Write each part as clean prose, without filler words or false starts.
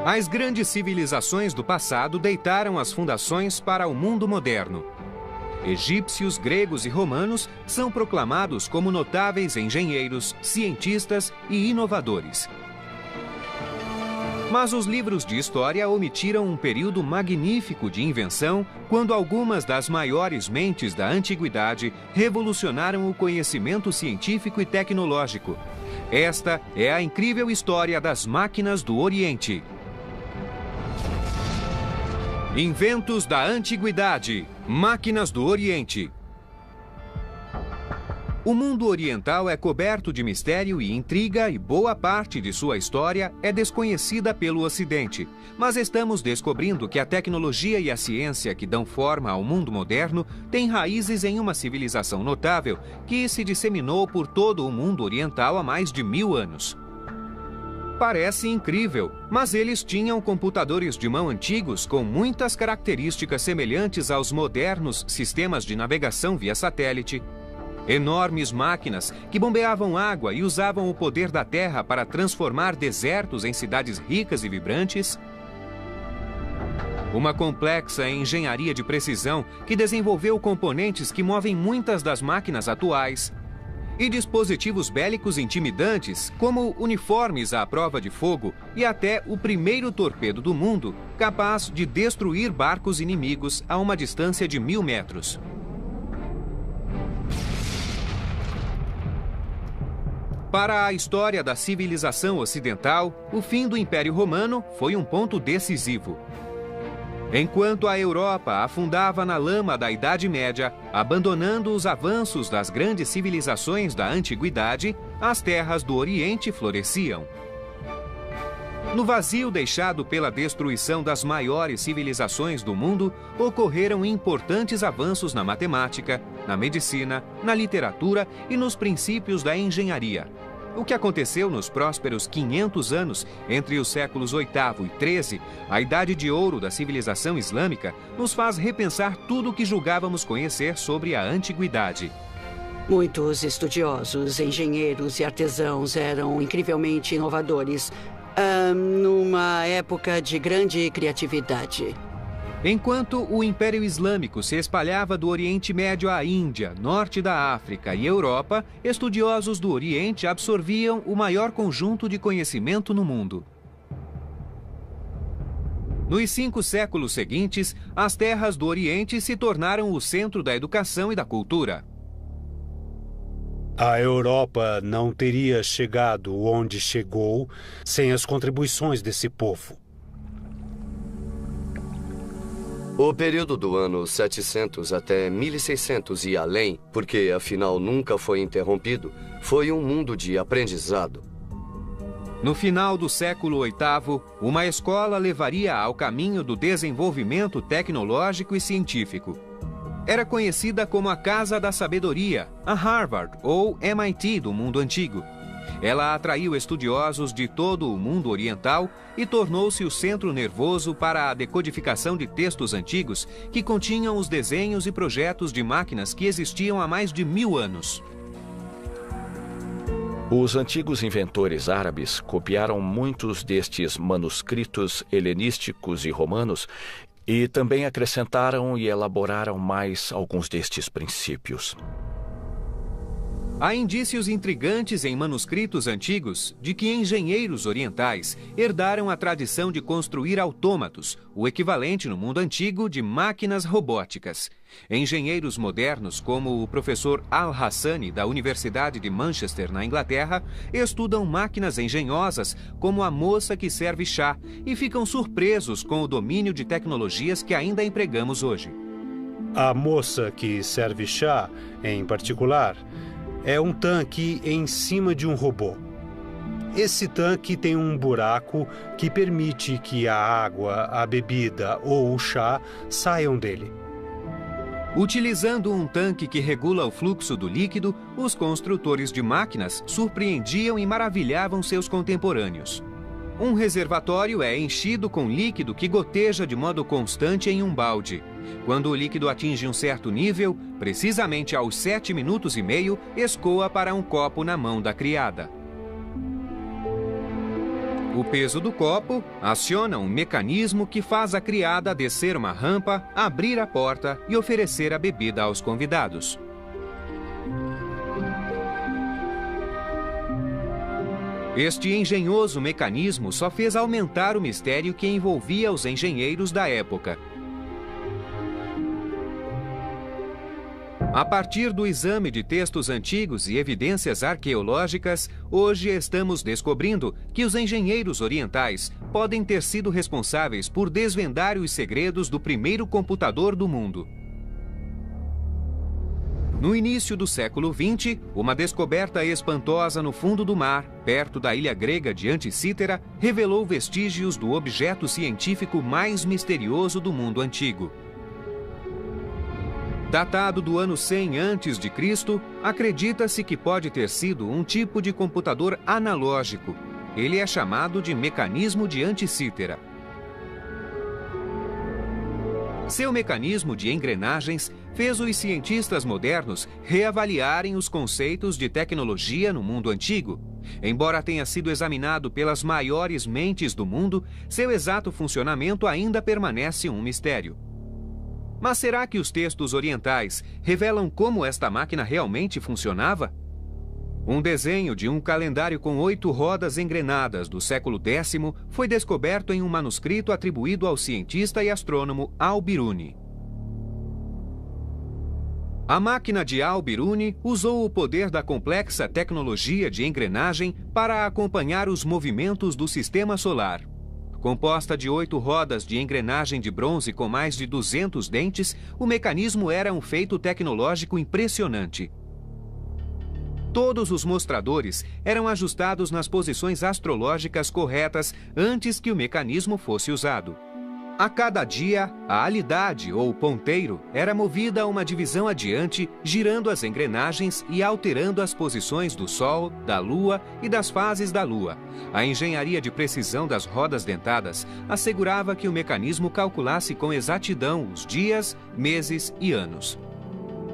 As grandes civilizações do passado deitaram as fundações para o mundo moderno. Egípcios, gregos e romanos são proclamados como notáveis engenheiros, cientistas e inovadores. Mas os livros de história omitiram um período magnífico de invenção quando algumas das maiores mentes da antiguidade revolucionaram o conhecimento científico e tecnológico. Esta é a incrível história das máquinas do Oriente. Inventos da Antiguidade. Máquinas do Oriente. O mundo oriental é coberto de mistério e intriga e boa parte de sua história é desconhecida pelo Ocidente. Mas estamos descobrindo que a tecnologia e a ciência que dão forma ao mundo moderno têm raízes em uma civilização notável que se disseminou por todo o mundo oriental há mais de 1000 anos. Parece incrível, mas eles tinham computadores de mão antigos com muitas características semelhantes aos modernos sistemas de navegação via satélite, enormes máquinas que bombeavam água e usavam o poder da terra para transformar desertos em cidades ricas e vibrantes, uma complexa engenharia de precisão que desenvolveu componentes que movem muitas das máquinas atuais, e dispositivos bélicos intimidantes, como uniformes à prova de fogo e até o primeiro torpedo do mundo, capaz de destruir barcos inimigos a uma distância de 1000 metros. Para a história da civilização ocidental, o fim do Império Romano foi um ponto decisivo. Enquanto a Europa afundava na lama da Idade Média, abandonando os avanços das grandes civilizações da Antiguidade, as terras do Oriente floresciam. No vazio deixado pela destruição das maiores civilizações do mundo, ocorreram importantes avanços na matemática, na medicina, na literatura e nos princípios da engenharia. O que aconteceu nos prósperos 500 anos, entre os séculos VIII e XIII, a idade de ouro da civilização islâmica, nos faz repensar tudo o que julgávamos conhecer sobre a antiguidade. Muitos estudiosos, engenheiros e artesãos eram incrivelmente inovadores, numa época de grande criatividade. Enquanto o Império Islâmico se espalhava do Oriente Médio à Índia, norte da África e Europa, estudiosos do Oriente absorviam o maior conjunto de conhecimento no mundo. Nos 5 séculos seguintes, as terras do Oriente se tornaram o centro da educação e da cultura. A Europa não teria chegado onde chegou sem as contribuições desse povo. O período do ano 700 até 1600 e além, porque afinal nunca foi interrompido, foi um mundo de aprendizado. No final do século VIII, uma escola levaria ao caminho do desenvolvimento tecnológico e científico. Era conhecida como a Casa da Sabedoria, a Harvard ou MIT do mundo antigo. Ela atraiu estudiosos de todo o mundo oriental e tornou-se o centro nervoso para a decodificação de textos antigos que continham os desenhos e projetos de máquinas que existiam há mais de 1000 anos. Os antigos inventores árabes copiaram muitos destes manuscritos helenísticos e romanos e também acrescentaram e elaboraram mais alguns destes princípios. Há indícios intrigantes em manuscritos antigos de que engenheiros orientais herdaram a tradição de construir autômatos, o equivalente no mundo antigo de máquinas robóticas. Engenheiros modernos, como o professor Al-Hassani, da Universidade de Manchester, na Inglaterra, estudam máquinas engenhosas como a moça que serve chá e ficam surpresos com o domínio de tecnologias que ainda empregamos hoje. A moça que serve chá, em particular, é um tanque em cima de um robô. Esse tanque tem um buraco que permite que a água, a bebida ou o chá saiam dele. Utilizando um tanque que regula o fluxo do líquido, os construtores de máquinas surpreendiam e maravilhavam seus contemporâneos. Um reservatório é enchido com líquido que goteja de modo constante em um balde. Quando o líquido atinge um certo nível, precisamente aos 7 minutos e meio, escoa para um copo na mão da criada. O peso do copo aciona um mecanismo que faz a criada descer uma rampa, abrir a porta e oferecer a bebida aos convidados. Este engenhoso mecanismo só fez aumentar o mistério que envolvia os engenheiros da época. A partir do exame de textos antigos e evidências arqueológicas, hoje estamos descobrindo que os engenheiros orientais podem ter sido responsáveis por desvendar os segredos do primeiro computador do mundo. No início do século XX, uma descoberta espantosa no fundo do mar, perto da ilha grega de Anticítera, revelou vestígios do objeto científico mais misterioso do mundo antigo. Datado do ano 100 a.C., acredita-se que pode ter sido um tipo de computador analógico. Ele é chamado de mecanismo de Anticítera. Seu mecanismo de engrenagens fez os cientistas modernos reavaliarem os conceitos de tecnologia no mundo antigo. Embora tenha sido examinado pelas maiores mentes do mundo, seu exato funcionamento ainda permanece um mistério. Mas será que os textos orientais revelam como esta máquina realmente funcionava? Um desenho de um calendário com 8 rodas engrenadas do século X foi descoberto em um manuscrito atribuído ao cientista e astrônomo Al-Biruni. A máquina de Al-Biruni usou o poder da complexa tecnologia de engrenagem para acompanhar os movimentos do sistema solar. Composta de 8 rodas de engrenagem de bronze com mais de 200 dentes, o mecanismo era um feito tecnológico impressionante. Todos os mostradores eram ajustados nas posições astrológicas corretas antes que o mecanismo fosse usado. A cada dia, a alidade ou ponteiro era movida a uma divisão adiante, girando as engrenagens e alterando as posições do Sol, da Lua e das fases da Lua. A engenharia de precisão das rodas dentadas assegurava que o mecanismo calculasse com exatidão os dias, meses e anos.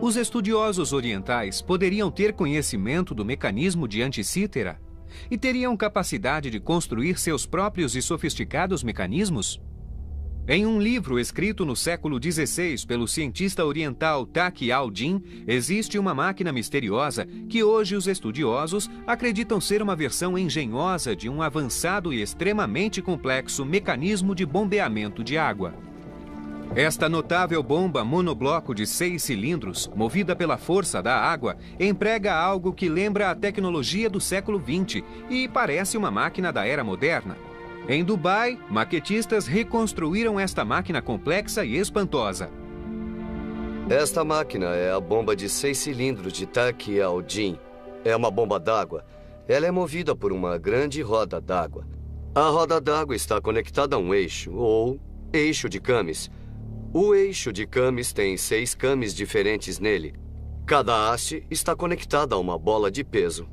Os estudiosos orientais poderiam ter conhecimento do mecanismo de Anticítera e teriam capacidade de construir seus próprios e sofisticados mecanismos? Em um livro escrito no século XVI pelo cientista oriental Taqi al-Din, existe uma máquina misteriosa que hoje os estudiosos acreditam ser uma versão engenhosa de um avançado e extremamente complexo mecanismo de bombeamento de água. Esta notável bomba monobloco de 6 cilindros, movida pela força da água, emprega algo que lembra a tecnologia do século XX e parece uma máquina da era moderna. Em Dubai, maquetistas reconstruíram esta máquina complexa e espantosa. Esta máquina é a bomba de 6 cilindros de Taqi al-Din. É uma bomba d'água. Ela é movida por uma grande roda d'água. A roda d'água está conectada a um eixo, ou eixo de cames. O eixo de cames tem 6 cames diferentes nele. Cada haste está conectada a uma bola de peso.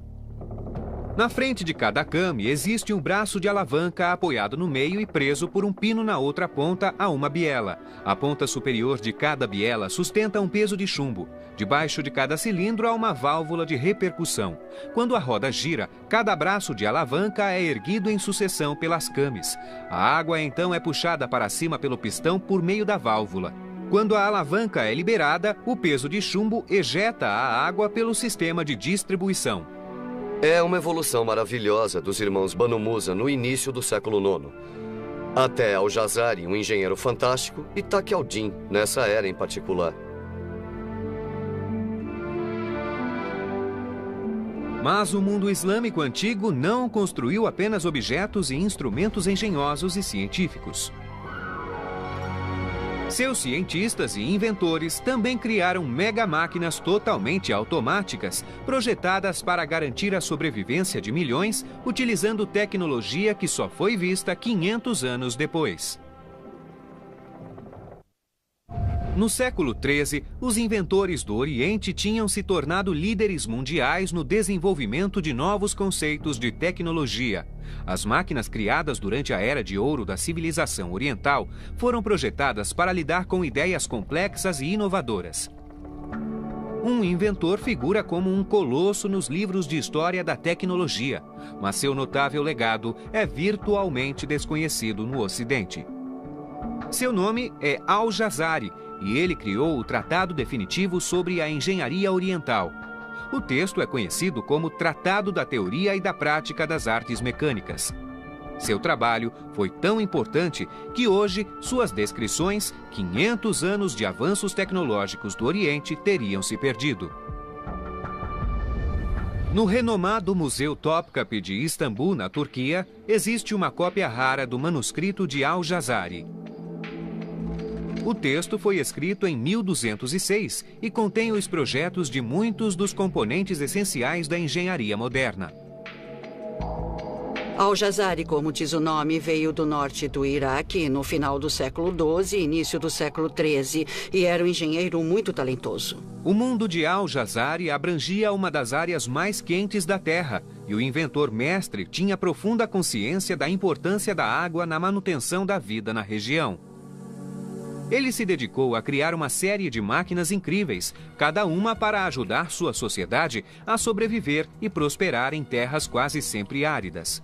Na frente de cada came existe um braço de alavanca apoiado no meio e preso por um pino na outra ponta a uma biela. A ponta superior de cada biela sustenta um peso de chumbo. Debaixo de cada cilindro há uma válvula de repercussão. Quando a roda gira, cada braço de alavanca é erguido em sucessão pelas cames. A água então é puxada para cima pelo pistão por meio da válvula. Quando a alavanca é liberada, o peso de chumbo ejeta a água pelo sistema de distribuição. É uma evolução maravilhosa dos irmãos Banu Musa no início do século IX. Até Al-Jazari, um engenheiro fantástico, e Taqi al-Din, nessa era em particular. Mas o mundo islâmico antigo não construiu apenas objetos e instrumentos engenhosos e científicos. Seus cientistas e inventores também criaram mega-máquinas totalmente automáticas, projetadas para garantir a sobrevivência de milhões, utilizando tecnologia que só foi vista 500 anos depois. No século XIII, os inventores do Oriente tinham se tornado líderes mundiais no desenvolvimento de novos conceitos de tecnologia. As máquinas criadas durante a Era de Ouro da civilização oriental foram projetadas para lidar com ideias complexas e inovadoras. um inventor figura como um colosso nos livros de história da tecnologia, mas seu notável legado é virtualmente desconhecido no Ocidente. Seu nome é Al-Jazari e ele criou o Tratado Definitivo sobre a Engenharia Oriental. O texto é conhecido como Tratado da Teoria e da Prática das Artes Mecânicas. Seu trabalho foi tão importante que hoje suas descrições, 500 anos de avanços tecnológicos do Oriente, teriam se perdido. No renomado Museu Topkapı de Istambul, na Turquia, existe uma cópia rara do manuscrito de Al-Jazari. O texto foi escrito em 1206 e contém os projetos de muitos dos componentes essenciais da engenharia moderna. Al-Jazari, como diz o nome, veio do norte do Iraque no final do século XII e início do século XIII e era um engenheiro muito talentoso. O mundo de Al-Jazari abrangia uma das áreas mais quentes da Terra e o inventor mestre tinha profunda consciência da importância da água na manutenção da vida na região. Ele se dedicou a criar uma série de máquinas incríveis, cada uma para ajudar sua sociedade a sobreviver e prosperar em terras quase sempre áridas.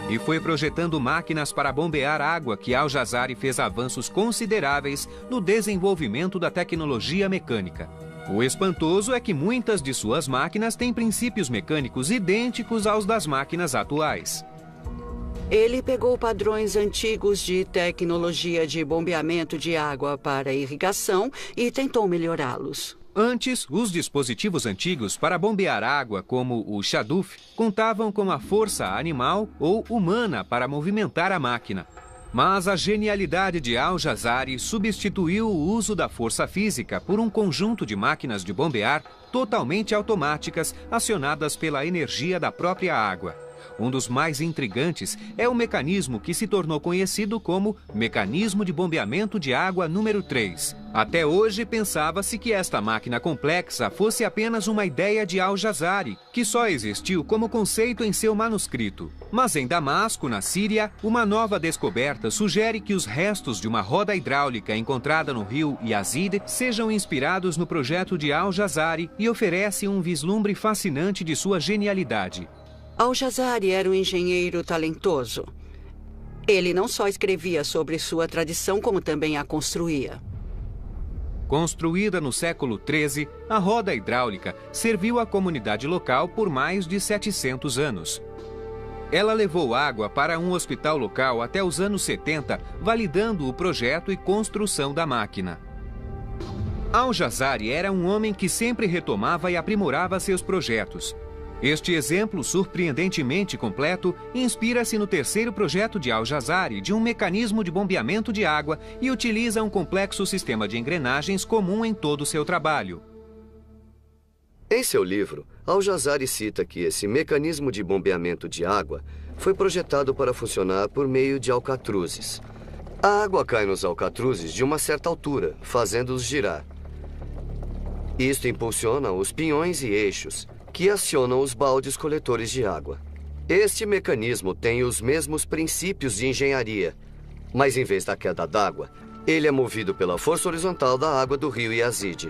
E foi projetando máquinas para bombear água que Al-Jazari fez avanços consideráveis no desenvolvimento da tecnologia mecânica. O espantoso é que muitas de suas máquinas têm princípios mecânicos idênticos aos das máquinas atuais. Ele pegou padrões antigos de tecnologia de bombeamento de água para irrigação e tentou melhorá-los. Antes, os dispositivos antigos para bombear água, como o Shaduf, contavam com a força animal ou humana para movimentar a máquina. Mas a genialidade de Al-Jazari substituiu o uso da força física por um conjunto de máquinas de bombear totalmente automáticas, acionadas pela energia da própria água. Um dos mais intrigantes é o mecanismo que se tornou conhecido como Mecanismo de Bombeamento de Água número 3. Até hoje, pensava-se que esta máquina complexa fosse apenas uma ideia de Al-Jazari, que só existiu como conceito em seu manuscrito. Mas em Damasco, na Síria, uma nova descoberta sugere que os restos de uma roda hidráulica encontrada no rio Yazid sejam inspirados no projeto de Al-Jazari e oferece um vislumbre fascinante de sua genialidade. Al-Jazari era um engenheiro talentoso. Ele não só escrevia sobre sua tradição, como também a construía. Construída no século XIII, a roda hidráulica serviu à comunidade local por mais de 700 anos. Ela levou água para um hospital local até os anos 70, validando o projeto e construção da máquina. Al-Jazari era um homem que sempre retomava e aprimorava seus projetos. Este exemplo surpreendentemente completo inspira-se no terceiro projeto de Al-Jazari de um mecanismo de bombeamento de água e utiliza um complexo sistema de engrenagens comum em todo o seu trabalho. Em seu livro, Al-Jazari cita que esse mecanismo de bombeamento de água foi projetado para funcionar por meio de alcatruzes. A água cai nos alcatruzes de uma certa altura, fazendo-os girar. Isto impulsiona os pinhões e eixos, que acionam os baldes coletores de água. Este mecanismo tem os mesmos princípios de engenharia, mas em vez da queda d'água, ele é movido pela força horizontal da água do rio Yazid.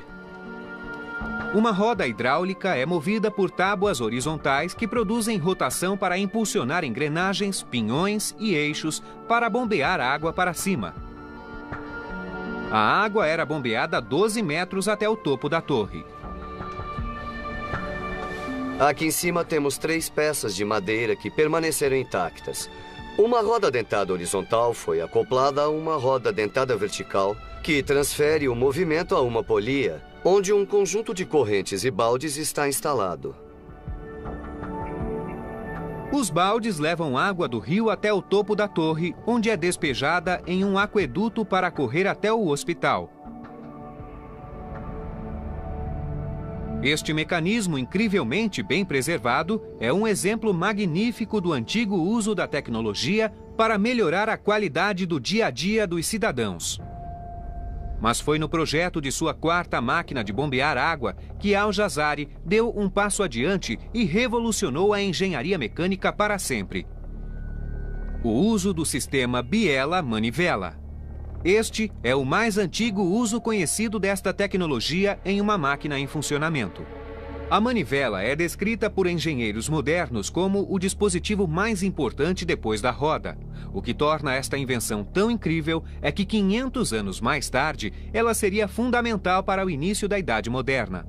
Uma roda hidráulica é movida por tábuas horizontais que produzem rotação para impulsionar engrenagens, pinhões e eixos para bombear água para cima. A água era bombeada a 12 metros até o topo da torre. Aqui em cima temos 3 peças de madeira que permaneceram intactas. Uma roda dentada horizontal foi acoplada a uma roda dentada vertical, que transfere o movimento a uma polia, onde um conjunto de correntes e baldes está instalado. Os baldes levam água do rio até o topo da torre, onde é despejada em um aqueduto para correr até o hospital. Este mecanismo incrivelmente bem preservado é um exemplo magnífico do antigo uso da tecnologia para melhorar a qualidade do dia a dia dos cidadãos. Mas foi no projeto de sua quarta máquina de bombear água que Al-Jazari deu um passo adiante e revolucionou a engenharia mecânica para sempre. O uso do sistema biela-manivela. Este é o mais antigo uso conhecido desta tecnologia em uma máquina em funcionamento. A manivela é descrita por engenheiros modernos como o dispositivo mais importante depois da roda. O que torna esta invenção tão incrível é que 500 anos mais tarde, ela seria fundamental para o início da Idade Moderna.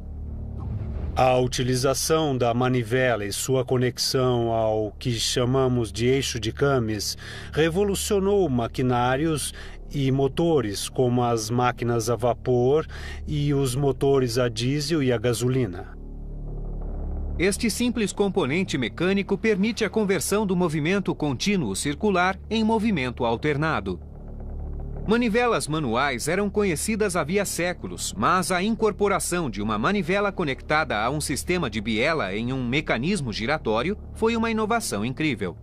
A utilização da manivela e sua conexão ao que chamamos de eixo de Camis revolucionou maquinários e motores, como as máquinas a vapor e os motores a diesel e a gasolina. Este simples componente mecânico permite a conversão do movimento contínuo circular em movimento alternado. Manivelas manuais eram conhecidas havia séculos, mas a incorporação de uma manivela conectada a um sistema de biela em um mecanismo giratório foi uma inovação incrível.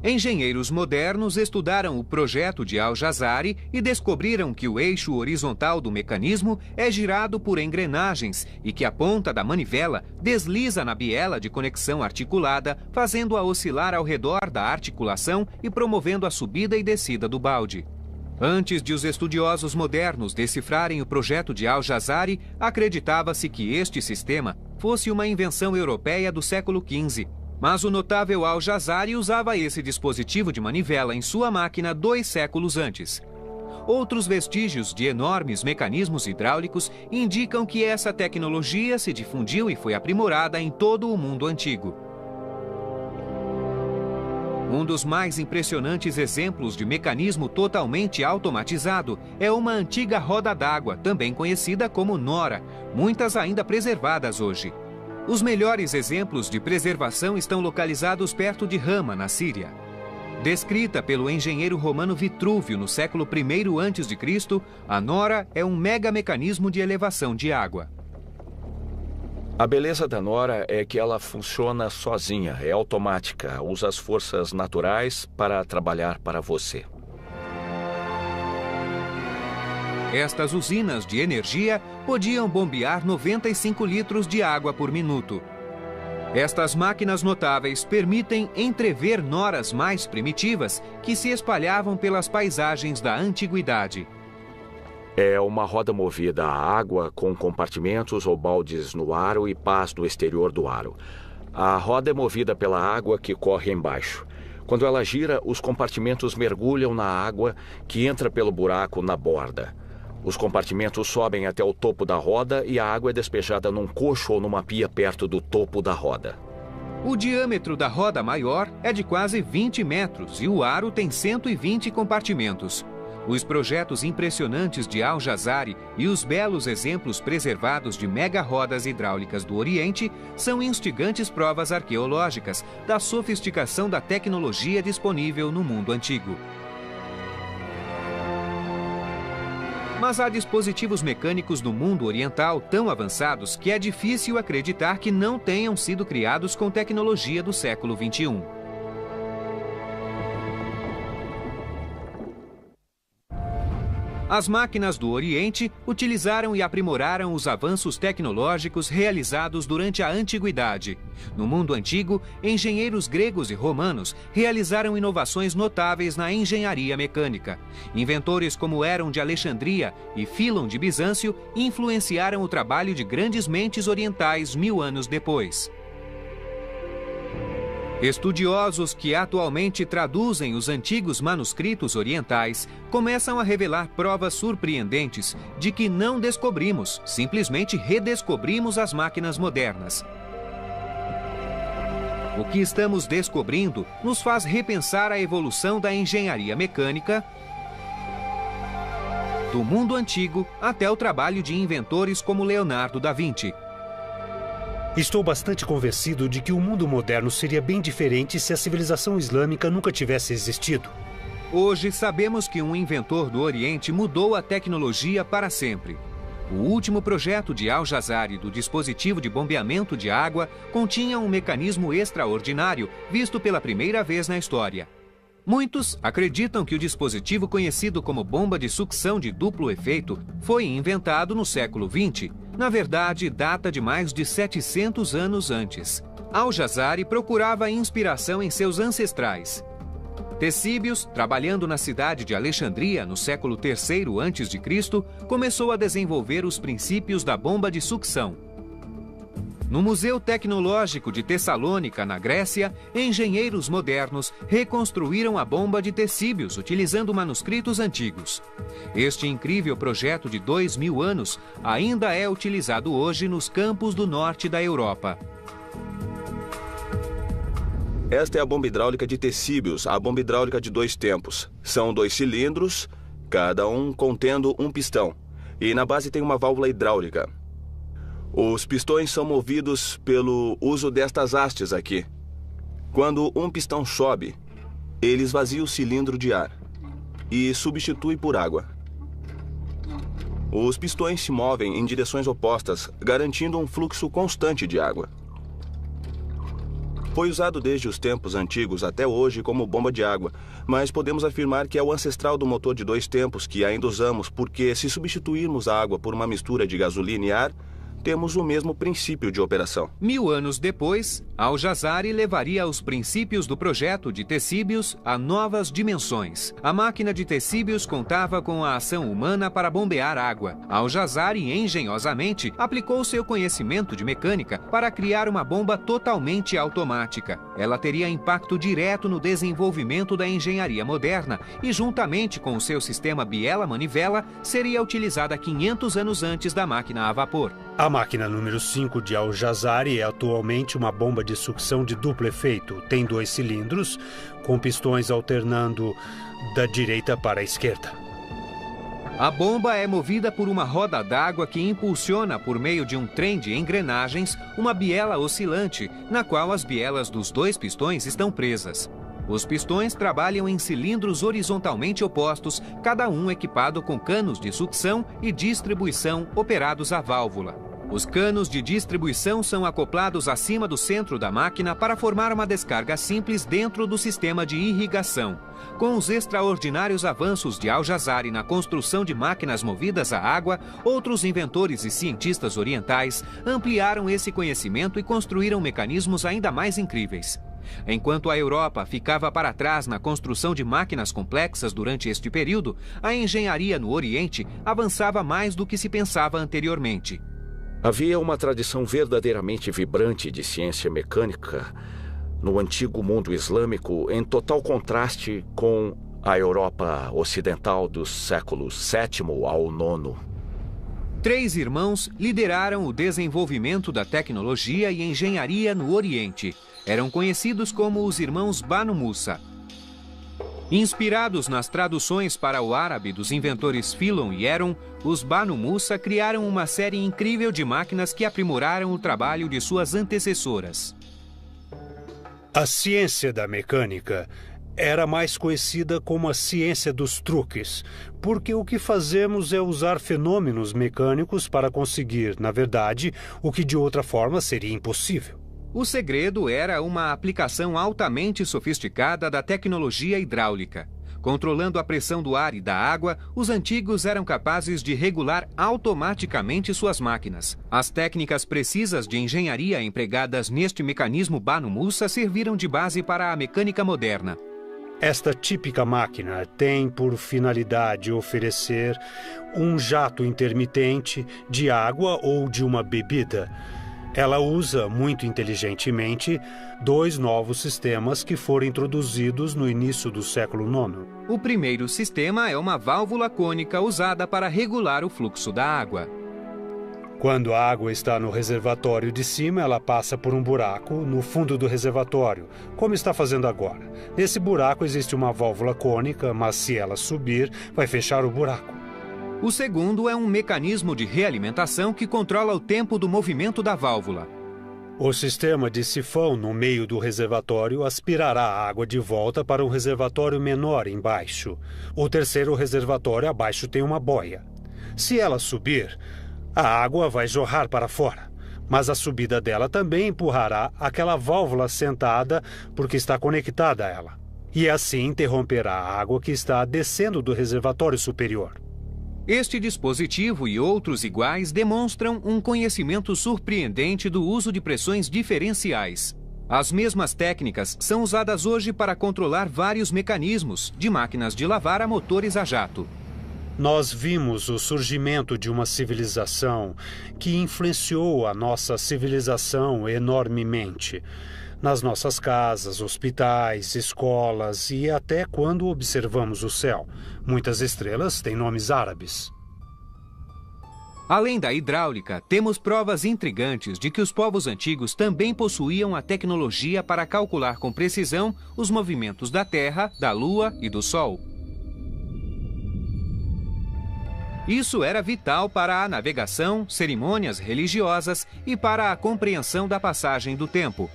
Engenheiros modernos estudaram o projeto de Al-Jazari e descobriram que o eixo horizontal do mecanismo é girado por engrenagens e que a ponta da manivela desliza na biela de conexão articulada, fazendo-a oscilar ao redor da articulação e promovendo a subida e descida do balde. Antes de os estudiosos modernos decifrarem o projeto de Al-Jazari, acreditava-se que este sistema fosse uma invenção europeia do século XV. Mas o notável Al-Jazari usava esse dispositivo de manivela em sua máquina 2 séculos antes. Outros vestígios de enormes mecanismos hidráulicos indicam que essa tecnologia se difundiu e foi aprimorada em todo o mundo antigo. Um dos mais impressionantes exemplos de mecanismo totalmente automatizado é uma antiga roda d'água, também conhecida como Nora, muitas ainda preservadas hoje. Os melhores exemplos de preservação estão localizados perto de Hama, na Síria. Descrita pelo engenheiro romano Vitrúvio no século I a.C., a Nora é um mega-mecanismo de elevação de água. A beleza da Nora é que ela funciona sozinha, é automática, usa as forças naturais para trabalhar para você. Estas usinas de energia podiam bombear 95 litros de água por minuto. Estas máquinas notáveis permitem entrever noras mais primitivas que se espalhavam pelas paisagens da antiguidade. É uma roda movida a água com compartimentos ou baldes no aro e pás no exterior do aro. A roda é movida pela água que corre embaixo. Quando ela gira, os compartimentos mergulham na água que entra pelo buraco na borda. Os compartimentos sobem até o topo da roda e a água é despejada num cocho ou numa pia perto do topo da roda. O diâmetro da roda maior é de quase 20 metros e o aro tem 120 compartimentos. Os projetos impressionantes de Al-Jazari e os belos exemplos preservados de mega-rodas hidráulicas do Oriente são instigantes provas arqueológicas da sofisticação da tecnologia disponível no mundo antigo. Mas há dispositivos mecânicos no mundo oriental tão avançados que é difícil acreditar que não tenham sido criados com tecnologia do século XXI. As máquinas do Oriente utilizaram e aprimoraram os avanços tecnológicos realizados durante a Antiguidade. No mundo antigo, engenheiros gregos e romanos realizaram inovações notáveis na engenharia mecânica. Inventores como Herón de Alexandria e Filon de Bizâncio influenciaram o trabalho de grandes mentes orientais 1000 anos depois. Estudiosos que atualmente traduzem os antigos manuscritos orientais começam a revelar provas surpreendentes de que não descobrimos, simplesmente redescobrimos as máquinas modernas. O que estamos descobrindo nos faz repensar a evolução da engenharia mecânica, do mundo antigo até o trabalho de inventores como Leonardo da Vinci. Estou bastante convencido de que o mundo moderno seria bem diferente se a civilização islâmica nunca tivesse existido. Hoje sabemos que um inventor do Oriente mudou a tecnologia para sempre. O último projeto de Al-Jazari do dispositivo de bombeamento de água continha um mecanismo extraordinário visto pela primeira vez na história. Muitos acreditam que o dispositivo conhecido como bomba de sucção de duplo efeito foi inventado no século XX. Na verdade, data de mais de 700 anos antes. Al-Jazari procurava inspiração em seus ancestrais. Ctesíbios, trabalhando na cidade de Alexandria no século III a.C., começou a desenvolver os princípios da bomba de sucção. No Museu Tecnológico de Tessalônica, na Grécia, engenheiros modernos reconstruíram a bomba de Ctesíbios utilizando manuscritos antigos. Este incrível projeto de 2000 anos ainda é utilizado hoje nos campos do norte da Europa. Esta é a bomba hidráulica de Ctesíbios, a bomba hidráulica de 2 tempos. São 2 cilindros, cada um contendo um pistão. E na base tem uma válvula hidráulica. Os pistões são movidos pelo uso destas hastes aqui. Quando um pistão sobe, ele esvazia o cilindro de ar e substitui por água. Os pistões se movem em direções opostas, garantindo um fluxo constante de água. Foi usado desde os tempos antigos até hoje como bomba de água, mas podemos afirmar que é o ancestral do motor de 2 tempos que ainda usamos, porque se substituirmos a água por uma mistura de gasolina e ar, temos o mesmo princípio de operação. 1000 anos depois, Al-Jazari levaria os princípios do projeto de Ctesíbios a novas dimensões. A máquina de Ctesíbios contava com a ação humana para bombear água. Al-Jazari, engenhosamente, aplicou seu conhecimento de mecânica para criar uma bomba totalmente automática. Ela teria impacto direto no desenvolvimento da engenharia moderna e, juntamente com o seu sistema biela-manivela, seria utilizada 500 anos antes da máquina a vapor. A máquina número 5 de Al-Jazari é atualmente uma bomba de sucção de duplo efeito. Tem 2 cilindros, com pistões alternando da direita para a esquerda. A bomba é movida por uma roda d'água que impulsiona, por meio de um trem de engrenagens, uma biela oscilante, na qual as bielas dos 2 pistões estão presas. Os pistões trabalham em cilindros horizontalmente opostos, cada um equipado com canos de sucção e distribuição operados à válvula. Os canos de distribuição são acoplados acima do centro da máquina para formar uma descarga simples dentro do sistema de irrigação. Com os extraordinários avanços de Al-Jazari na construção de máquinas movidas a água, outros inventores e cientistas orientais ampliaram esse conhecimento e construíram mecanismos ainda mais incríveis. Enquanto a Europa ficava para trás na construção de máquinas complexas durante este período, a engenharia no Oriente avançava mais do que se pensava anteriormente. Havia uma tradição verdadeiramente vibrante de ciência mecânica no antigo mundo islâmico, em total contraste com a Europa ocidental dos séculos VII ao IX. 3 irmãos lideraram o desenvolvimento da tecnologia e engenharia no Oriente. Eram conhecidos como os irmãos Banu Musa. Inspirados nas traduções para o árabe dos inventores Philon e Heron, os Banu Musa criaram uma série incrível de máquinas que aprimoraram o trabalho de suas antecessoras. A ciência da mecânica era mais conhecida como a ciência dos truques, porque o que fazemos é usar fenômenos mecânicos para conseguir, na verdade, o que de outra forma seria impossível. O segredo era uma aplicação altamente sofisticada da tecnologia hidráulica. Controlando a pressão do ar e da água, os antigos eram capazes de regular automaticamente suas máquinas. As técnicas precisas de engenharia empregadas neste mecanismo Banu Musa serviram de base para a mecânica moderna. Esta típica máquina tem por finalidade oferecer um jato intermitente de água ou de uma bebida. Ela usa, muito inteligentemente, 2 novos sistemas que foram introduzidos no início do século IX. O primeiro sistema é uma válvula cônica usada para regular o fluxo da água. Quando a água está no reservatório de cima, ela passa por um buraco no fundo do reservatório, como está fazendo agora. Nesse buraco existe uma válvula cônica, mas se ela subir, vai fechar o buraco. O segundo é um mecanismo de realimentação que controla o tempo do movimento da válvula. O sistema de sifão no meio do reservatório aspirará a água de volta para um reservatório menor embaixo. O terceiro reservatório abaixo tem uma boia. Se ela subir, a água vai jorrar para fora, mas a subida dela também empurrará aquela válvula sentada porque está conectada a ela. E assim interromperá a água que está descendo do reservatório superior. Este dispositivo e outros iguais demonstram um conhecimento surpreendente do uso de pressões diferenciais. As mesmas técnicas são usadas hoje para controlar vários mecanismos, de máquinas de lavar a motores a jato. Nós vimos o surgimento de uma civilização que influenciou a nossa civilização enormemente. Nas nossas casas, hospitais, escolas e até quando observamos o céu. Muitas estrelas têm nomes árabes. Além da hidráulica, temos provas intrigantes de que os povos antigos também possuíam a tecnologia para calcular com precisão os movimentos da Terra, da Lua e do Sol. Isso era vital para a navegação, cerimônias religiosas e para a compreensão da passagem do tempo.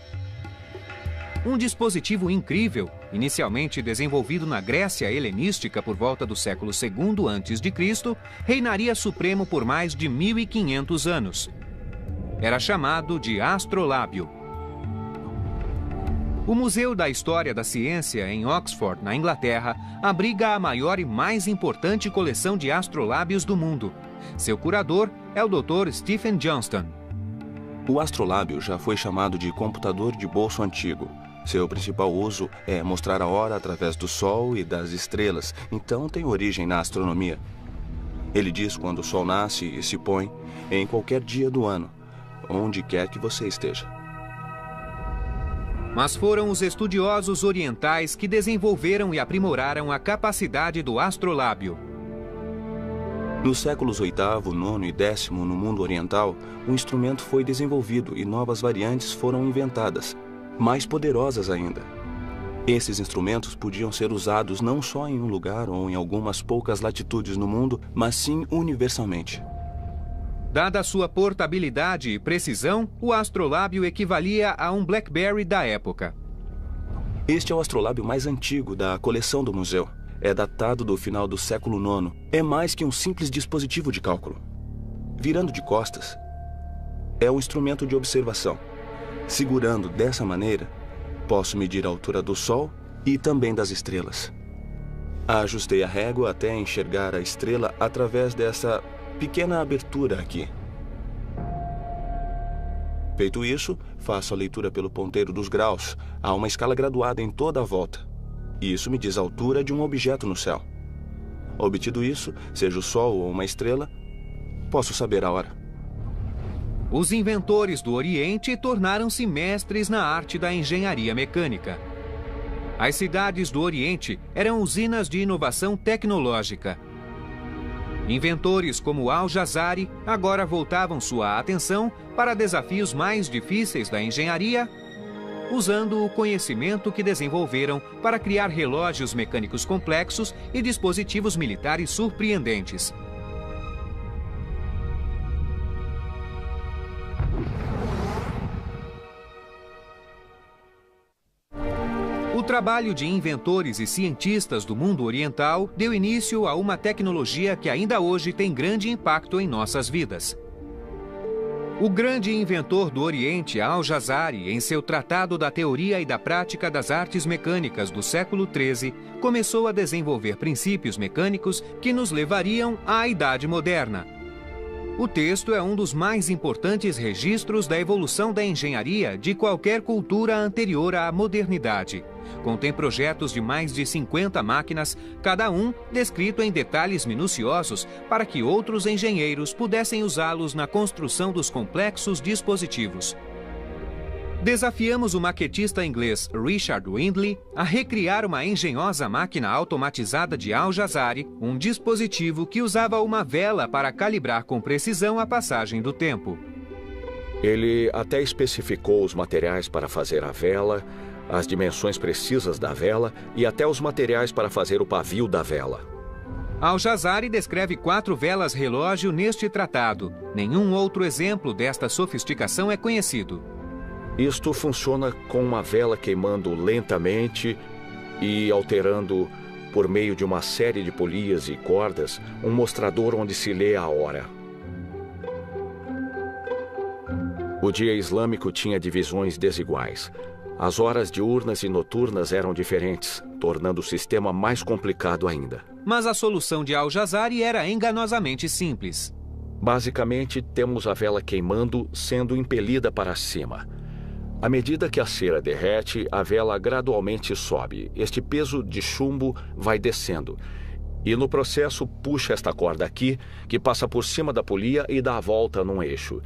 Um dispositivo incrível, inicialmente desenvolvido na Grécia helenística por volta do século II a.C., reinaria supremo por mais de 1500 anos. Era chamado de astrolábio. O Museu da História da Ciência, em Oxford, na Inglaterra, abriga a maior e mais importante coleção de astrolábios do mundo. Seu curador é o Dr. Stephen Johnston. O astrolábio já foi chamado de computador de bolso antigo. Seu principal uso é mostrar a hora através do Sol e das estrelas, então tem origem na astronomia. Ele diz quando o Sol nasce e se põe, em qualquer dia do ano, onde quer que você esteja. Mas foram os estudiosos orientais que desenvolveram e aprimoraram a capacidade do astrolábio. Nos séculos VIII, IX e X, no mundo oriental, o instrumento foi desenvolvido e novas variantes foram inventadas, mais poderosas ainda. Esses instrumentos podiam ser usados não só em um lugar ou em algumas poucas latitudes no mundo, mas sim universalmente. Dada sua portabilidade e precisão, o astrolábio equivalia a um BlackBerry da época. Este é o astrolábio mais antigo da coleção do museu. É datado do final do século IX. É mais que um simples dispositivo de cálculo. Virando de costas, é um instrumento de observação. Segurando dessa maneira, posso medir a altura do Sol e também das estrelas. Ajustei a régua até enxergar a estrela através dessa pequena abertura aqui. Feito isso, faço a leitura pelo ponteiro dos graus. Há uma escala graduada em toda a volta. E isso me diz a altura de um objeto no céu. Obtido isso, seja o Sol ou uma estrela, posso saber a hora. Os inventores do Oriente tornaram-se mestres na arte da engenharia mecânica. As cidades do Oriente eram usinas de inovação tecnológica. Inventores como Al-Jazari agora voltavam sua atenção para desafios mais difíceis da engenharia, usando o conhecimento que desenvolveram para criar relógios mecânicos complexos e dispositivos militares surpreendentes. O trabalho de inventores e cientistas do mundo oriental deu início a uma tecnologia que ainda hoje tem grande impacto em nossas vidas. O grande inventor do Oriente, Al-Jazari, em seu Tratado da Teoria e da Prática das Artes Mecânicas do século XIII, começou a desenvolver princípios mecânicos que nos levariam à Idade Moderna. O texto é um dos mais importantes registros da evolução da engenharia de qualquer cultura anterior à modernidade. Contém projetos de mais de 50 máquinas, cada um descrito em detalhes minuciosos para que outros engenheiros pudessem usá-los na construção dos complexos dispositivos. Desafiamos o maquetista inglês Richard Windley a recriar uma engenhosa máquina automatizada de Al-Jazari, um dispositivo que usava uma vela para calibrar com precisão a passagem do tempo. Ele até especificou os materiais para fazer a vela, as dimensões precisas da vela e até os materiais para fazer o pavio da vela. Al-Jazari descreve 4 velas relógio neste tratado. Nenhum outro exemplo desta sofisticação é conhecido. Isto funciona com uma vela queimando lentamente e alterando, por meio de uma série de polias e cordas, um mostrador onde se lê a hora. O dia islâmico tinha divisões desiguais. As horas diurnas e noturnas eram diferentes, tornando o sistema mais complicado ainda. Mas a solução de Al-Jazari era enganosamente simples. Basicamente, temos a vela queimando sendo impelida para cima. À medida que a cera derrete, a vela gradualmente sobe. Este peso de chumbo vai descendo. E no processo puxa esta corda aqui, que passa por cima da polia e dá a volta num eixo.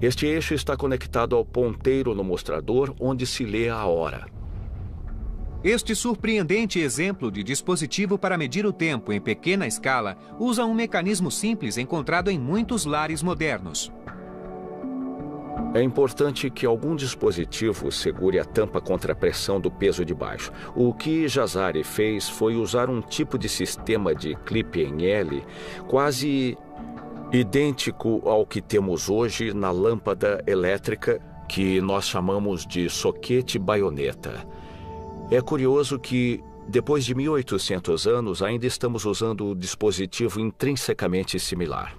Este eixo está conectado ao ponteiro no mostrador, onde se lê a hora. Este surpreendente exemplo de dispositivo para medir o tempo em pequena escala usa um mecanismo simples encontrado em muitos lares modernos. É importante que algum dispositivo segure a tampa contra a pressão do peso de baixo. O que Jazari fez foi usar um tipo de sistema de clipe em L quase idêntico ao que temos hoje na lâmpada elétrica, que nós chamamos de soquete baioneta. É curioso que, depois de 1800 anos, ainda estamos usando o dispositivo intrinsecamente similar.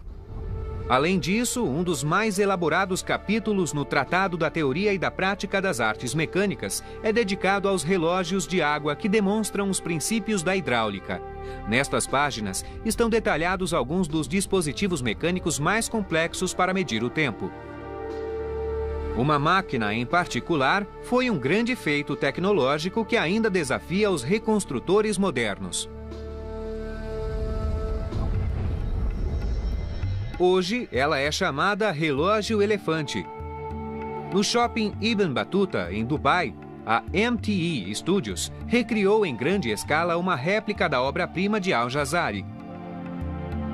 Além disso, um dos mais elaborados capítulos no Tratado da Teoria e da Prática das Artes Mecânicas é dedicado aos relógios de água que demonstram os princípios da hidráulica. Nestas páginas estão detalhados alguns dos dispositivos mecânicos mais complexos para medir o tempo. Uma máquina em particular foi um grande feito tecnológico que ainda desafia os reconstrutores modernos. Hoje, ela é chamada relógio elefante. No shopping Ibn Battuta, em Dubai, a MTE Studios recriou em grande escala uma réplica da obra-prima de Al-Jazari.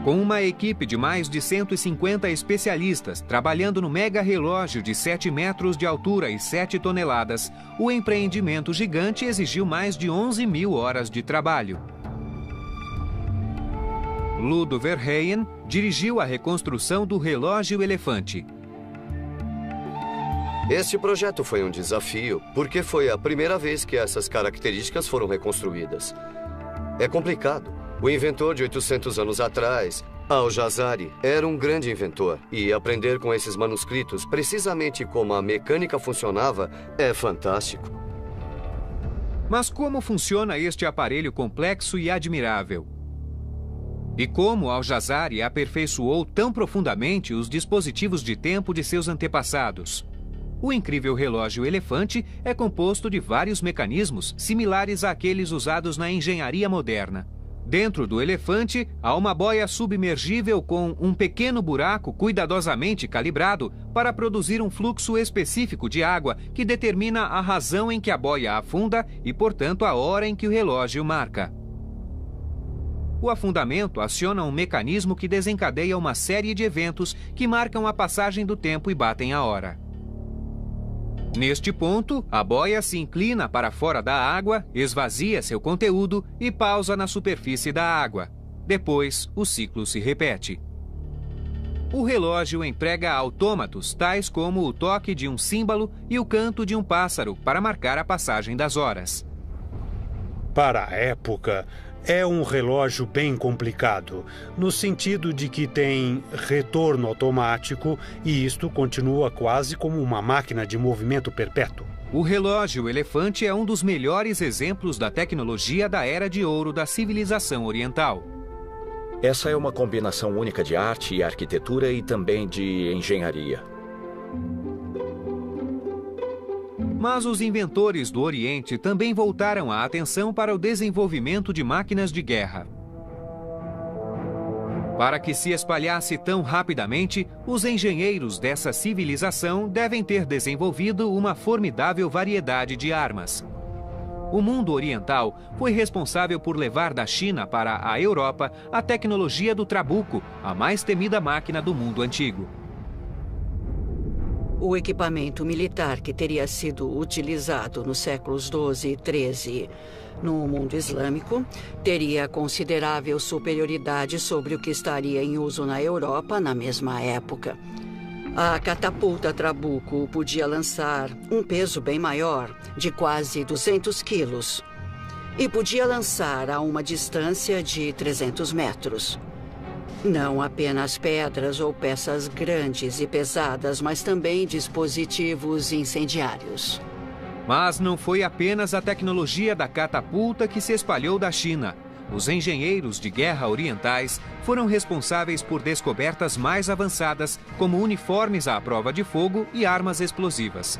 Com uma equipe de mais de 150 especialistas trabalhando no mega relógio de 7 metros de altura e 7 toneladas, o empreendimento gigante exigiu mais de 11.000 horas de trabalho. Ludo Verheyen dirigiu a reconstrução do relógio elefante. Este projeto foi um desafio, porque foi a primeira vez que essas características foram reconstruídas. É complicado. O inventor de 800 anos atrás, Al-Jazari, era um grande inventor. E aprender com esses manuscritos, precisamente como a mecânica funcionava, é fantástico. Mas como funciona este aparelho complexo e admirável? E como Al-Jazari aperfeiçoou tão profundamente os dispositivos de tempo de seus antepassados? O incrível relógio elefante é composto de vários mecanismos similares àqueles usados na engenharia moderna. Dentro do elefante, há uma boia submergível com um pequeno buraco cuidadosamente calibrado para produzir um fluxo específico de água que determina a razão em que a boia afunda e, portanto, a hora em que o relógio marca. O afundamento aciona um mecanismo que desencadeia uma série de eventos que marcam a passagem do tempo e batem a hora. Neste ponto, a boia se inclina para fora da água, esvazia seu conteúdo e pausa na superfície da água. Depois, o ciclo se repete. O relógio emprega autômatos tais como o toque de um símbolo e o canto de um pássaro para marcar a passagem das horas. Para a época, é um relógio bem complicado, no sentido de que tem retorno automático e isto continua quase como uma máquina de movimento perpétuo. O relógio elefante é um dos melhores exemplos da tecnologia da Era de Ouro da civilização oriental. Essa é uma combinação única de arte e arquitetura e também de engenharia. Mas os inventores do Oriente também voltaram a atenção para o desenvolvimento de máquinas de guerra. Para que se espalhasse tão rapidamente, os engenheiros dessa civilização devem ter desenvolvido uma formidável variedade de armas. O mundo oriental foi responsável por levar da China para a Europa a tecnologia do trabuco, a mais temida máquina do mundo antigo. O equipamento militar que teria sido utilizado nos séculos XII e XIII no mundo islâmico teria considerável superioridade sobre o que estaria em uso na Europa na mesma época. A catapulta trabuco podia lançar um peso bem maior, de quase 200 quilos, e podia lançar a uma distância de 300 metros. Não apenas pedras ou peças grandes e pesadas, mas também dispositivos incendiários. Mas não foi apenas a tecnologia da catapulta que se espalhou da China. Os engenheiros de guerra orientais foram responsáveis por descobertas mais avançadas, como uniformes à prova de fogo e armas explosivas.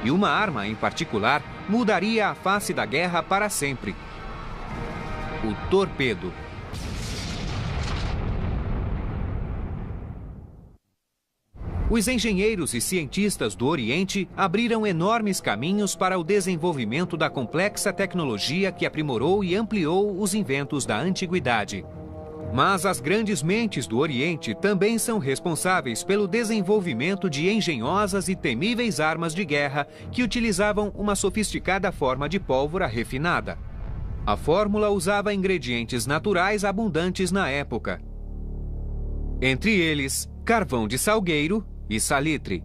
E uma arma, em particular, mudaria a face da guerra para sempre: o torpedo. Os engenheiros e cientistas do Oriente abriram enormes caminhos para o desenvolvimento da complexa tecnologia que aprimorou e ampliou os inventos da antiguidade. Mas as grandes mentes do Oriente também são responsáveis pelo desenvolvimento de engenhosas e temíveis armas de guerra que utilizavam uma sofisticada forma de pólvora refinada. A fórmula usava ingredientes naturais abundantes na época. Entre eles, carvão de salgueiro e salitre.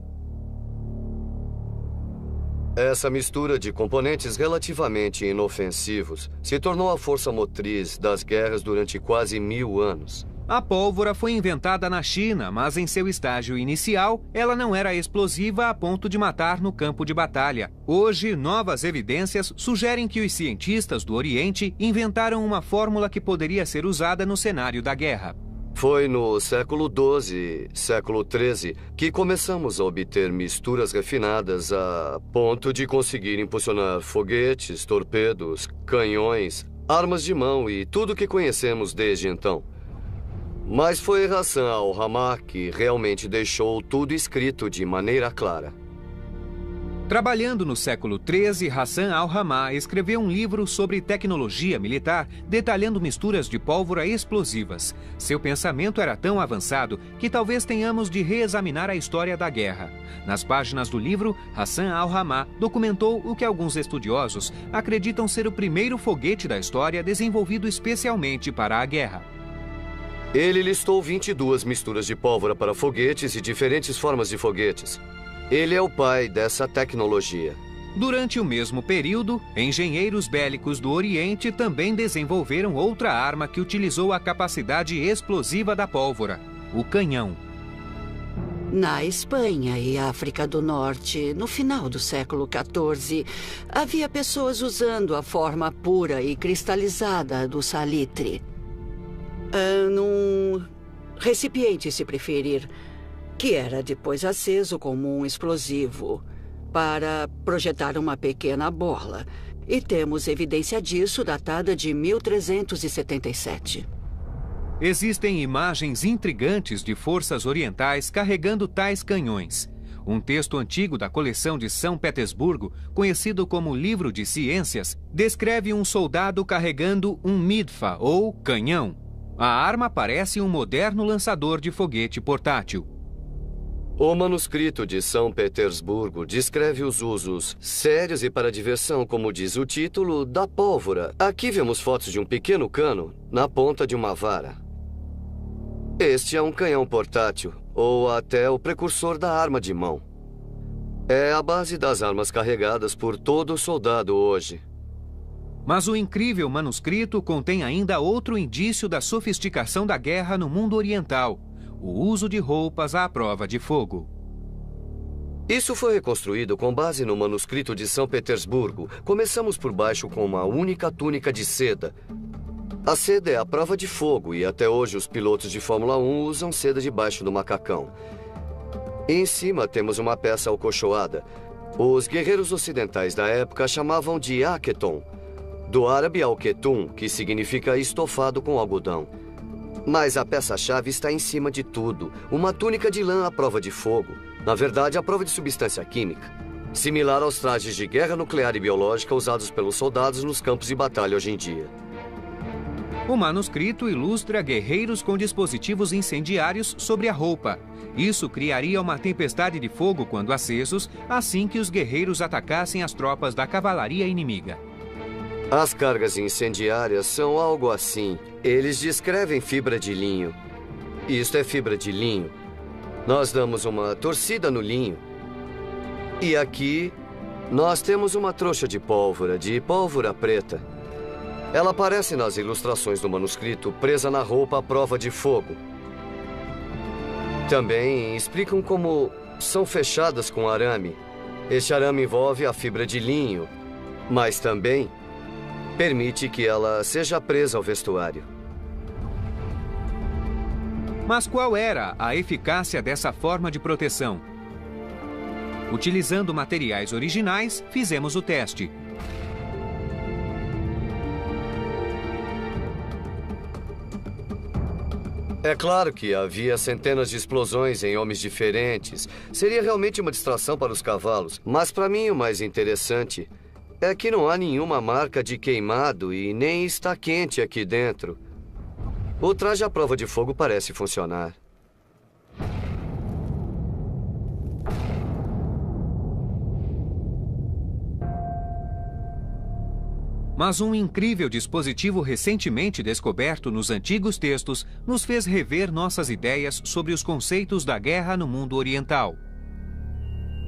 Essa mistura de componentes relativamente inofensivos se tornou a força motriz das guerras durante quase 1000 anos. A pólvora foi inventada na China, mas em seu estágio inicial, ela não era explosiva a ponto de matar no campo de batalha. Hoje, novas evidências sugerem que os cientistas do Oriente inventaram uma fórmula que poderia ser usada no cenário da guerra. Foi no século XII, século XIII, que começamos a obter misturas refinadas a ponto de conseguir impulsionar foguetes, torpedos, canhões, armas de mão e tudo o que conhecemos desde então. Mas foi Hassan al-Ramah que realmente deixou tudo escrito de maneira clara. Trabalhando no século XIII, Hassan al-Ramah escreveu um livro sobre tecnologia militar, detalhando misturas de pólvora explosivas. Seu pensamento era tão avançado que talvez tenhamos de reexaminar a história da guerra. Nas páginas do livro, Hassan al-Ramah documentou o que alguns estudiosos acreditam ser o primeiro foguete da história desenvolvido especialmente para a guerra. Ele listou 22 misturas de pólvora para foguetes e diferentes formas de foguetes. Ele é o pai dessa tecnologia. Durante o mesmo período, engenheiros bélicos do Oriente também desenvolveram outra arma que utilizou a capacidade explosiva da pólvora: o canhão. Na Espanha e África do Norte, no final do século XIV, havia pessoas usando a forma pura e cristalizada do salitre. Num recipiente, se preferir, que era depois aceso como um explosivo para projetar uma pequena bola. E temos evidência disso datada de 1377. Existem imagens intrigantes de forças orientais carregando tais canhões. Um texto antigo da coleção de São Petersburgo, conhecido como Livro de Ciências, descreve um soldado carregando um midfa, ou canhão. A arma parece um moderno lançador de foguete portátil. O manuscrito de São Petersburgo descreve os usos sérios e para diversão, como diz o título, da pólvora. Aqui vemos fotos de um pequeno cano na ponta de uma vara. Este é um canhão portátil, ou até o precursor da arma de mão. É a base das armas carregadas por todo soldado hoje. Mas o incrível manuscrito contém ainda outro indício da sofisticação da guerra no mundo oriental: o uso de roupas à prova de fogo. Isso foi reconstruído com base no manuscrito de São Petersburgo. Começamos por baixo com uma única túnica de seda. A seda é a prova de fogo e até hoje os pilotos de Fórmula 1 usam seda debaixo do macacão. E em cima temos uma peça alcochoada. Os guerreiros ocidentais da época chamavam de aketon, do árabe al-ketum, que significa estofado com algodão. Mas a peça-chave está em cima de tudo, uma túnica de lã à prova de fogo. Na verdade, à prova de substância química, similar aos trajes de guerra nuclear e biológica usados pelos soldados nos campos de batalha hoje em dia. O manuscrito ilustra guerreiros com dispositivos incendiários sobre a roupa. Isso criaria uma tempestade de fogo quando acesos, assim que os guerreiros atacassem as tropas da cavalaria inimiga. As cargas incendiárias são algo assim. Eles descrevem fibra de linho. Isto é fibra de linho. Nós damos uma torcida no linho. E aqui, nós temos uma trouxa de pólvora preta. Ela aparece nas ilustrações do manuscrito, presa na roupa à prova de fogo. Também explicam como são fechadas com arame. Este arame envolve a fibra de linho, mas também permite que ela seja presa ao vestuário. Mas qual era a eficácia dessa forma de proteção? Utilizando materiais originais, fizemos o teste. É claro que havia centenas de explosões em homens diferentes. Seria realmente uma distração para os cavalos. Mas para mim o mais interessante é que não há nenhuma marca de queimado e nem está quente aqui dentro. O traje à prova de fogo parece funcionar. Mas um incrível dispositivo recentemente descoberto nos antigos textos nos fez rever nossas ideias sobre os conceitos da guerra no mundo oriental.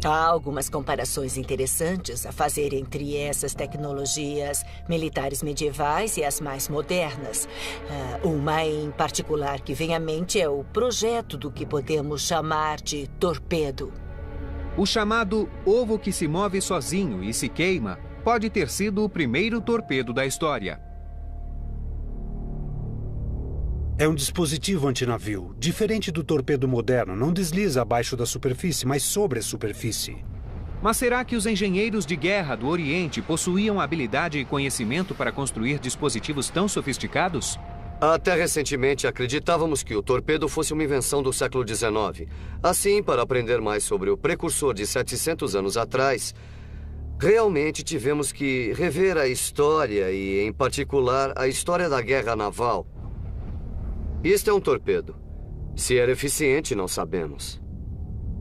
Há algumas comparações interessantes a fazer entre essas tecnologias militares medievais e as mais modernas. Uma em particular que vem à mente é o projeto do que podemos chamar de torpedo. O chamado ovo que se move sozinho e se queima pode ter sido o primeiro torpedo da história. É um dispositivo antinavio. Diferente do torpedo moderno, não desliza abaixo da superfície, mas sobre a superfície. Mas será que os engenheiros de guerra do Oriente possuíam habilidade e conhecimento para construir dispositivos tão sofisticados? Até recentemente acreditávamos que o torpedo fosse uma invenção do século XIX. Assim, para aprender mais sobre o precursor de 700 anos atrás, realmente tivemos que rever a história e, em particular, a história da guerra naval. Isto é um torpedo. Se era eficiente, não sabemos.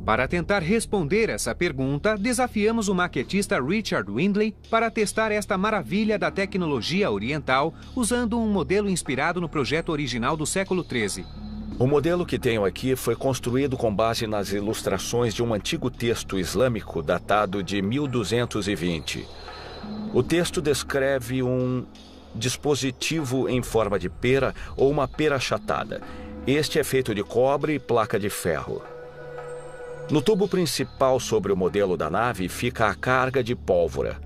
Para tentar responder essa pergunta, desafiamos o maquetista Richard Windley para testar esta maravilha da tecnologia oriental usando um modelo inspirado no projeto original do século XIII. O modelo que tenho aqui foi construído com base nas ilustrações de um antigo texto islâmico datado de 1220. O texto descreve um dispositivo em forma de pera ou uma pera achatada. Este é feito de cobre e placa de ferro. No tubo principal sobre o modelo da nave fica a carga de pólvora.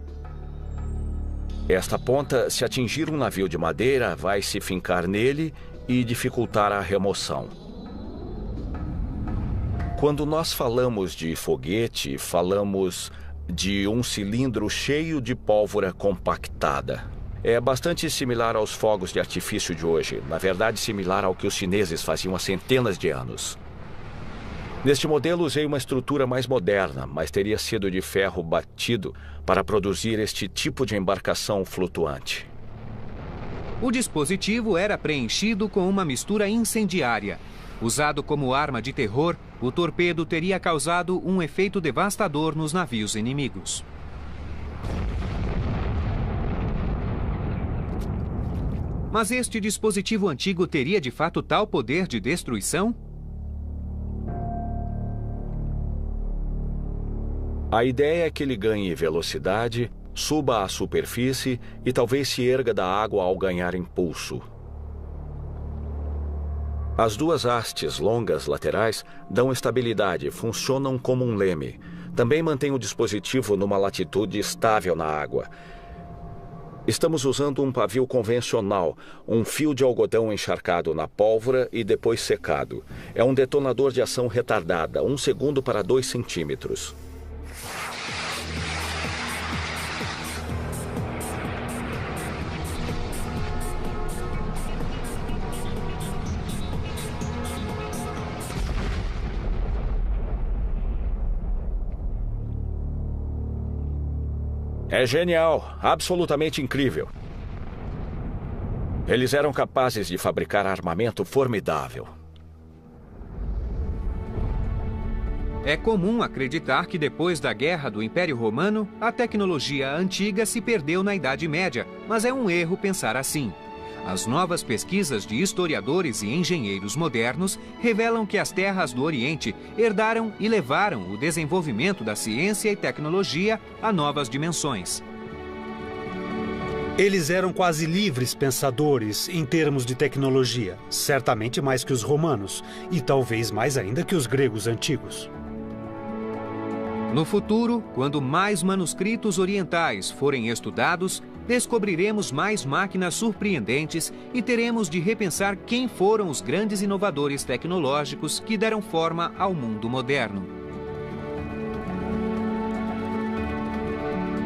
Esta ponta, se atingir um navio de madeira, vai se fincar nele e dificultar a remoção. Quando nós falamos de foguete, falamos de um cilindro cheio de pólvora compactada. É bastante similar aos fogos de artifício de hoje, na verdade similar ao que os chineses faziam há centenas de anos. Neste modelo usei uma estrutura mais moderna, mas teria sido de ferro batido para produzir este tipo de embarcação flutuante. O dispositivo era preenchido com uma mistura incendiária. Usado como arma de terror, o torpedo teria causado um efeito devastador nos navios inimigos. Mas este dispositivo antigo teria de fato tal poder de destruição? A ideia é que ele ganhe velocidade, suba à superfície e talvez se erga da água ao ganhar impulso. As duas hastes longas laterais dão estabilidade, funcionam como um leme. Também mantém o dispositivo numa latitude estável na água. Estamos usando um pavio convencional, um fio de algodão encharcado na pólvora e depois secado. É um detonador de ação retardada, 1 segundo para 2 centímetros. É genial, absolutamente incrível. Eles eram capazes de fabricar armamento formidável. É comum acreditar que depois da guerra do Império Romano, a tecnologia antiga se perdeu na Idade Média, mas é um erro pensar assim. As novas pesquisas de historiadores e engenheiros modernos revelam que as terras do Oriente herdaram e levaram o desenvolvimento da ciência e tecnologia a novas dimensões. Eles eram quase livres pensadores em termos de tecnologia, certamente mais que os romanos, e talvez mais ainda que os gregos antigos. No futuro, quando mais manuscritos orientais forem estudados, descobriremos mais máquinas surpreendentes e teremos de repensar quem foram os grandes inovadores tecnológicos que deram forma ao mundo moderno.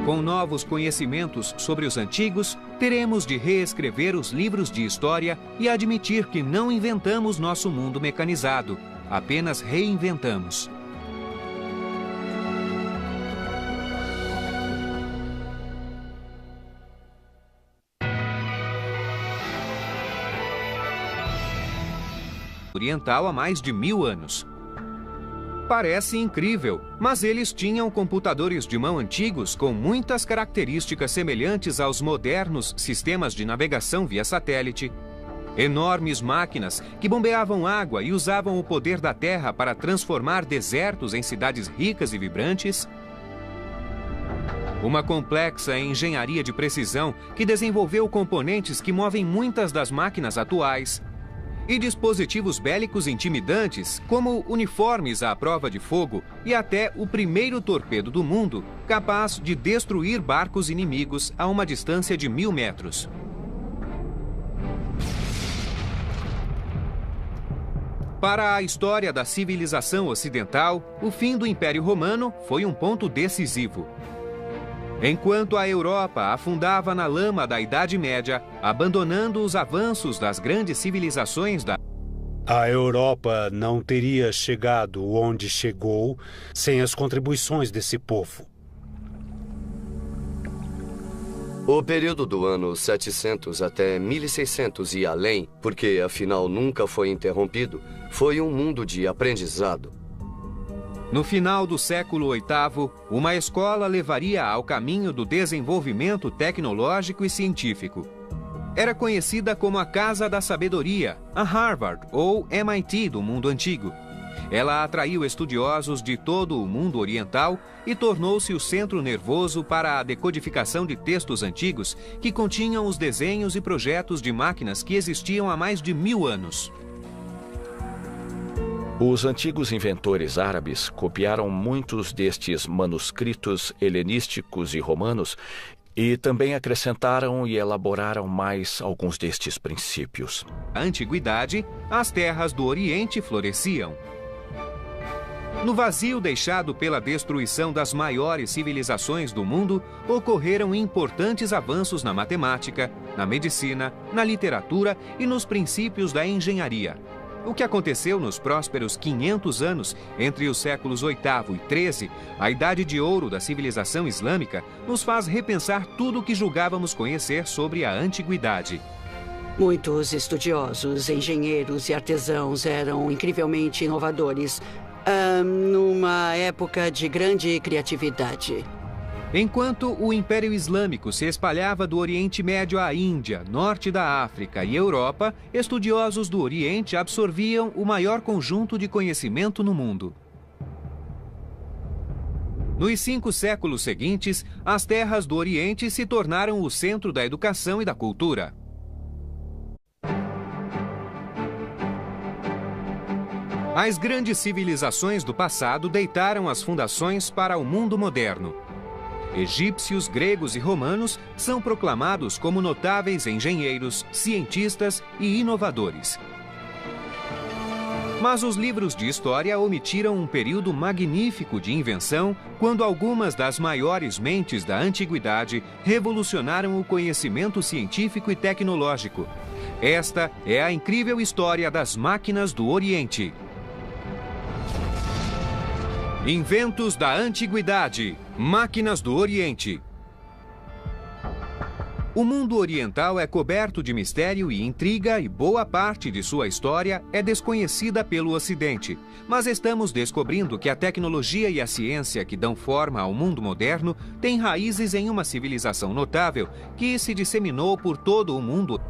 Com novos conhecimentos sobre os antigos, teremos de reescrever os livros de história e admitir que não inventamos nosso mundo mecanizado, apenas reinventamos. Oriental há mais de 1000 anos. Parece incrível, mas eles tinham computadores de mão antigos com muitas características semelhantes aos modernos sistemas de navegação via satélite, enormes máquinas que bombeavam água e usavam o poder da terra para transformar desertos em cidades ricas e vibrantes, uma complexa engenharia de precisão que desenvolveu componentes que movem muitas das máquinas atuais, e dispositivos bélicos intimidantes, como uniformes à prova de fogo e até o primeiro torpedo do mundo, capaz de destruir barcos inimigos a uma distância de 1000 metros. Para a história da civilização ocidental, o fim do Império Romano foi um ponto decisivo. Enquanto a Europa afundava na lama da Idade Média, abandonando os avanços das grandes civilizações da... A Europa não teria chegado onde chegou sem as contribuições desse povo. O período do ano 700 até 1600 e além, porque afinal nunca foi interrompido, foi um mundo de aprendizado. No final do século VIII, uma escola levaria ao caminho do desenvolvimento tecnológico e científico. Era conhecida como a Casa da Sabedoria, a Harvard ou MIT do mundo antigo. Ela atraiu estudiosos de todo o mundo oriental e tornou-se o centro nervoso para a decodificação de textos antigos que continham os desenhos e projetos de máquinas que existiam há mais de 1000 anos. Os antigos inventores árabes copiaram muitos destes manuscritos helenísticos e romanos e também acrescentaram e elaboraram mais alguns destes princípios. Na antiguidade, as terras do Oriente floresciam. No vazio deixado pela destruição das maiores civilizações do mundo, ocorreram importantes avanços na matemática, na medicina, na literatura e nos princípios da engenharia. O que aconteceu nos prósperos 500 anos entre os séculos VIII e XIII, a idade de ouro da civilização islâmica, nos faz repensar tudo o que julgávamos conhecer sobre a antiguidade. Muitos estudiosos, engenheiros e artesãos eram incrivelmente inovadores, numa época de grande criatividade. Enquanto o Império Islâmico se espalhava do Oriente Médio à Índia, norte da África e Europa, estudiosos do Oriente absorviam o maior conjunto de conhecimento no mundo. Nos 5 séculos seguintes, as terras do Oriente se tornaram o centro da educação e da cultura. As grandes civilizações do passado deitaram as fundações para o mundo moderno. Egípcios, gregos e romanos são proclamados como notáveis engenheiros, cientistas e inovadores. Mas os livros de história omitiram um período magnífico de invenção, quando algumas das maiores mentes da antiguidade revolucionaram o conhecimento científico e tecnológico. Esta é a incrível história das máquinas do Oriente. Inventos da Antiguidade. Máquinas do Oriente. O mundo oriental é coberto de mistério e intriga e boa parte de sua história é desconhecida pelo Ocidente. Mas estamos descobrindo que a tecnologia e a ciência que dão forma ao mundo moderno têm raízes em uma civilização notável que se disseminou por todo o mundo.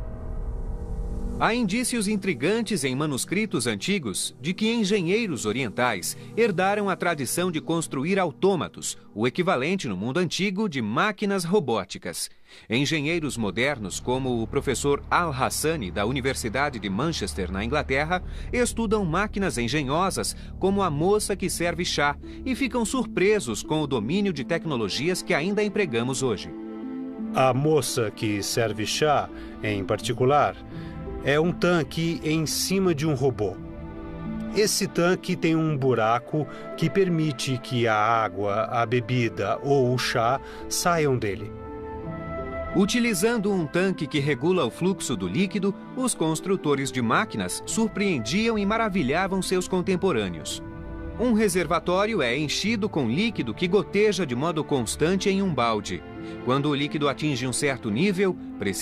Há indícios intrigantes em manuscritos antigos de que engenheiros orientais herdaram a tradição de construir autômatos, o equivalente no mundo antigo de máquinas robóticas. Engenheiros modernos, como o professor Al-Hassani, da Universidade de Manchester, na Inglaterra, estudam máquinas engenhosas como a moça que serve chá e ficam surpresos com o domínio de tecnologias que ainda empregamos hoje. A moça que serve chá, em particular, é um tanque em cima de um robô. Esse tanque tem um buraco que permite que a água, a bebida ou o chá saiam dele. Utilizando um tanque que regula o fluxo do líquido, os construtores de máquinas surpreendiam e maravilhavam seus contemporâneos. Um reservatório é enchido com líquido que goteja de modo constante em um balde. Quando o líquido atinge um certo nível, precisa